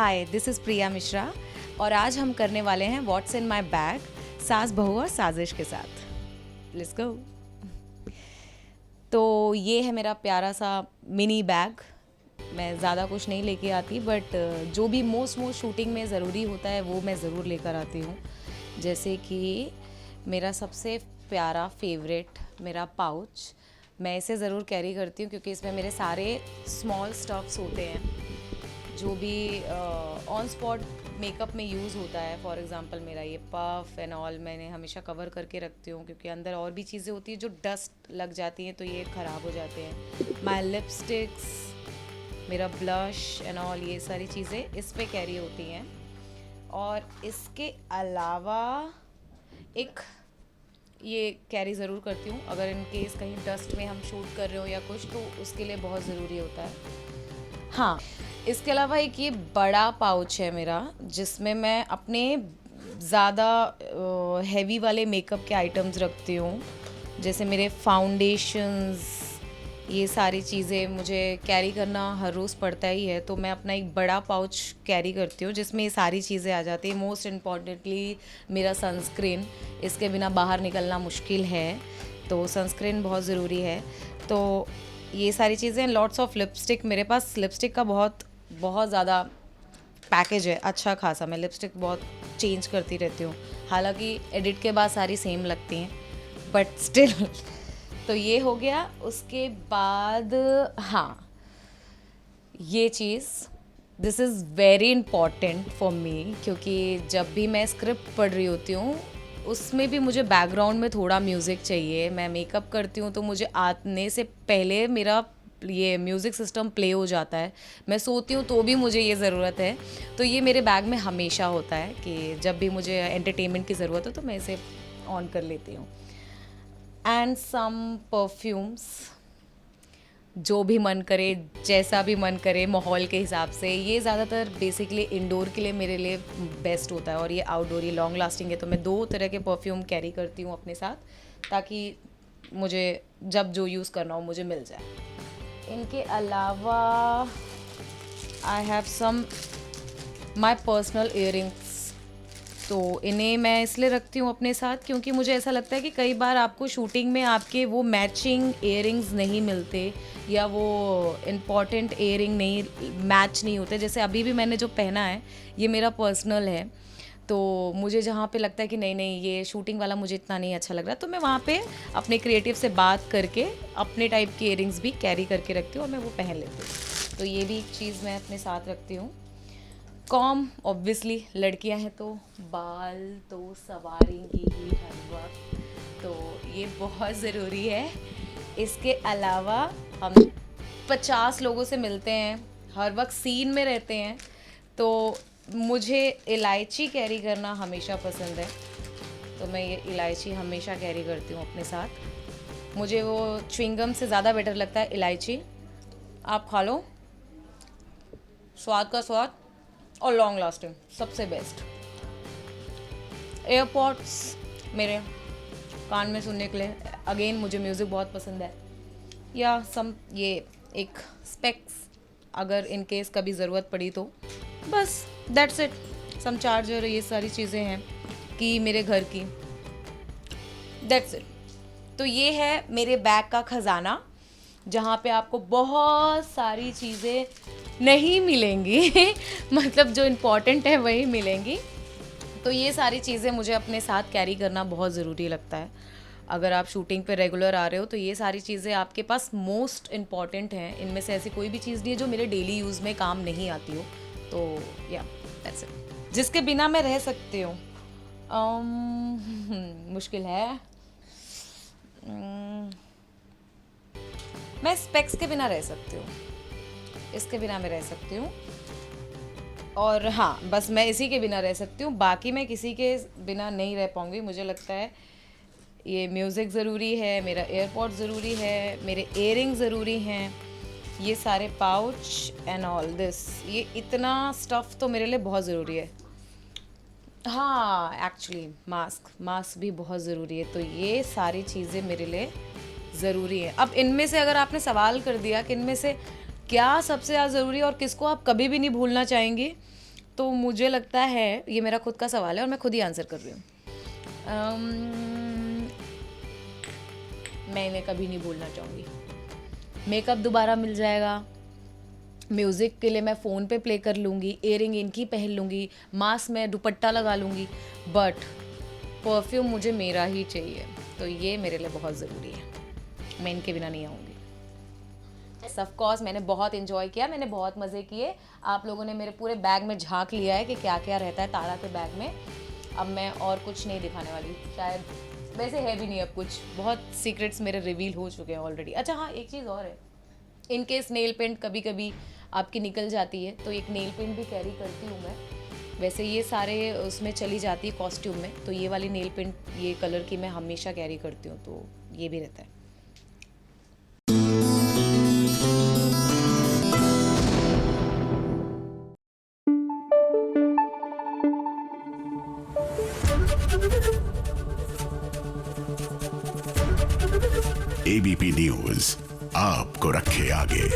Hi, this is Priya Mishra और आज हम करने वाले हैं व्हाट्स इन माय बैग सास बहू और साजिश के साथ। Let's go. तो ये है मेरा प्यारा सा मिनी बैग। मैं ज़्यादा कुछ नहीं लेके आती, बट जो भी मोस्ट शूटिंग में ज़रूरी होता है वो मैं ज़रूर लेकर आती हूँ। जैसे कि मेरा सबसे प्यारा फेवरेट मेरा पाउच, मैं इसे ज़रूर कैरी करती हूँ क्योंकि इसमें मेरे सारे स्मॉल स्टफ्स होते हैं जो भी ऑन स्पॉट मेकअप में यूज़ होता है। फॉर एग्ज़ाम्पल मेरा ये पफ एंड ऑल मैंने हमेशा कवर करके रखती हूँ क्योंकि अंदर और भी चीज़ें होती हैं जो डस्ट लग जाती हैं तो ये ख़राब हो जाते हैं। माय लिपस्टिक्स, मेरा ब्लश एंड ऑल, ये सारी चीज़ें इस पे कैरी होती हैं। और इसके अलावा एक ये कैरी ज़रूर करती हूँ अगर इन केस कहीं डस्ट में हम शूट कर रहे हो या कुछ, तो उसके लिए बहुत ज़रूरी होता है। हाँ, इसके अलावा एक ये बड़ा पाउच है मेरा जिसमें मैं अपने ज़्यादा हैवी वाले मेकअप के आइटम्स रखती हूँ, जैसे मेरे फाउंडेशंस, ये सारी चीज़ें मुझे कैरी करना हर रोज़ पड़ता ही है, तो मैं अपना एक बड़ा पाउच कैरी करती हूँ जिसमें ये सारी चीज़ें आ जाती हैं। मोस्ट इम्पॉर्टेंटली मेरा सनस्क्रीन, इसके बिना बाहर निकलना मुश्किल है, तो सनस्क्रीन बहुत ज़रूरी है। तो ये सारी चीज़ें, लॉट्स ऑफ लिपस्टिक, मेरे पास लिपस्टिक का बहुत ज़्यादा पैकेज है, अच्छा खासा। मैं लिपस्टिक बहुत चेंज करती रहती हूँ, हालांकि एडिट के बाद सारी सेम लगती हैं, बट स्टिल। तो ये हो गया। उसके बाद हाँ, ये चीज़, this is very important for me क्योंकि जब भी मैं स्क्रिप्ट पढ़ रही होती हूँ उसमें भी मुझे बैकग्राउंड में थोड़ा म्यूज़िक चाहिए। मैं मेकअप करती हूँ तो मुझे आने से पहले मेरा ये म्यूज़िक सिस्टम प्ले हो जाता है। मैं सोती हूँ तो भी मुझे ये ज़रूरत है, तो ये मेरे बैग में हमेशा होता है कि जब भी मुझे एंटरटेनमेंट की ज़रूरत हो तो मैं इसे ऑन कर लेती हूँ। एंड सम परफ्यूम्स, जो भी मन करे, जैसा भी मन करे माहौल के हिसाब से। ये ज़्यादातर बेसिकली इंडोर के लिए मेरे लिए बेस्ट होता है और ये आउटडोर, ये लॉन्ग लास्टिंग है। तो मैं 2 तरह के परफ्यूम कैरी करती हूँ अपने साथ ताकि मुझे जब जो यूज़ करना हो मुझे मिल जाए। इनके अलावा I have some my personal earrings, तो इन्हें मैं इसलिए रखती हूँ अपने साथ क्योंकि मुझे ऐसा लगता है कि कई बार आपको शूटिंग में आपके वो मैचिंग ईयरिंग्स नहीं मिलते या वो इम्पॉर्टेंट ईयरिंग नहीं मैच नहीं होते। जैसे अभी भी मैंने जो पहना है ये मेरा पर्सनल है, तो मुझे जहाँ पे लगता है कि नहीं ये शूटिंग वाला मुझे इतना नहीं अच्छा लग रहा, तो मैं वहाँ पे अपने क्रिएटिव से बात करके अपने टाइप की ईयरिंग्स भी कैरी करके रखती हूँ और मैं वो पहन लेती हूँ। तो ये भी एक चीज़ मैं अपने साथ रखती हूँ। कॉम, ऑब्वियसली लड़कियां हैं तो बाल तो संवारेंगी ही हर वक्त, तो ये बहुत ज़रूरी है। इसके अलावा हम 50 लोगों से मिलते हैं, हर वक्त सीन में रहते हैं, तो मुझे इलायची कैरी करना हमेशा पसंद है, तो मैं ये इलायची हमेशा कैरी करती हूँ अपने साथ। मुझे वो च्युइंगम से ज़्यादा बेटर लगता है इलायची। आप खा लो, स्वाद का स्वाद और लॉन्ग लास्टिंग सबसे बेस्ट। एयरपॉड्स मेरे कान में सुनने के लिए, अगेन मुझे म्यूज़िक बहुत पसंद है, या सम ये एक स्पेक्स अगर इन केस कभी ज़रूरत पड़ी तो, बस दैट्स इट। सम चार्जर, ये सारी चीज़ें हैं कि मेरे घर की, दैट्स इट। तो ये है मेरे बैग का ख़जाना जहाँ पे आपको बहुत सारी चीज़ें नहीं मिलेंगी मतलब जो इम्पॉर्टेंट है वही मिलेंगी। तो ये सारी चीज़ें मुझे अपने साथ कैरी करना बहुत ज़रूरी लगता है। अगर आप शूटिंग पे रेगुलर आ रहे हो तो ये सारी चीज़ें आपके पास मोस्ट इम्पॉर्टेंट हैं। इनमें से ऐसी कोई भी चीज़ नहीं है जो मेरे डेली यूज़ में काम नहीं आती हो। तो या दैट्स इट। जिसके बिना मैं रह सकती हूँ, मुश्किल है। मैं स्पेक्स के बिना रह सकती हूँ, इसके बिना मैं रह सकती हूँ, और हाँ बस मैं इसी के बिना रह सकती हूँ, बाकी मैं किसी के बिना नहीं रह पाऊँगी। मुझे लगता है ये म्यूज़िक ज़रूरी है, मेरा एयरपॉड ज़रूरी है, मेरे इयरिंग ज़रूरी हैं, ये सारे पाउच एंड ऑल दिस, ये इतना स्टफ़ तो मेरे लिए बहुत ज़रूरी है। हाँ एक्चुअली मास्क भी बहुत ज़रूरी है। तो ये सारी चीज़ें मेरे लिए ज़रूरी है। अब इनमें से अगर आपने सवाल कर दिया कि इनमें से क्या सबसे ज़्यादा ज़रूरी है और किसको आप कभी भी नहीं भूलना चाहेंगी, तो मुझे लगता है ये मेरा खुद का सवाल है और मैं खुद ही आंसर कर रही हूँ। मैं इन्हें कभी नहीं भूलना चाहूँगी। मेकअप दोबारा मिल जाएगा, म्यूज़िक के लिए मैं फ़ोन पे प्ले कर लूँगी, इयरिंग इनकी पहन लूँगी, मास्क में दुपट्टा लगा लूँगी, बट परफ्यूम मुझे मेरा ही चाहिए। तो ये मेरे लिए बहुत ज़रूरी है, मैं इनके बिना नहीं आऊँगी। ऑफ कोर्स मैंने बहुत इन्जॉय किया, मैंने बहुत मज़े किए। आप लोगों ने मेरे पूरे बैग में झांक लिया है कि क्या क्या रहता है तारा के बैग में। अब मैं और कुछ नहीं दिखाने वाली, शायद वैसे है भी नहीं अब कुछ, बहुत सीक्रेट्स मेरे रिवील हो चुके हैं ऑलरेडी। अच्छा हाँ, एक चीज़ और है, इनकेस नेल पेंट कभी कभी आपकी निकल जाती है तो एक नेल पेंट भी कैरी करती हूँ मैं। वैसे ये सारे उसमें चली जाती है कॉस्ट्यूम में, तो ये वाली नेल पेंट ये कलर की मैं हमेशा कैरी करती हूँ, तो ये भी रहता है। एबीपी न्यूज आपको रखे आगे।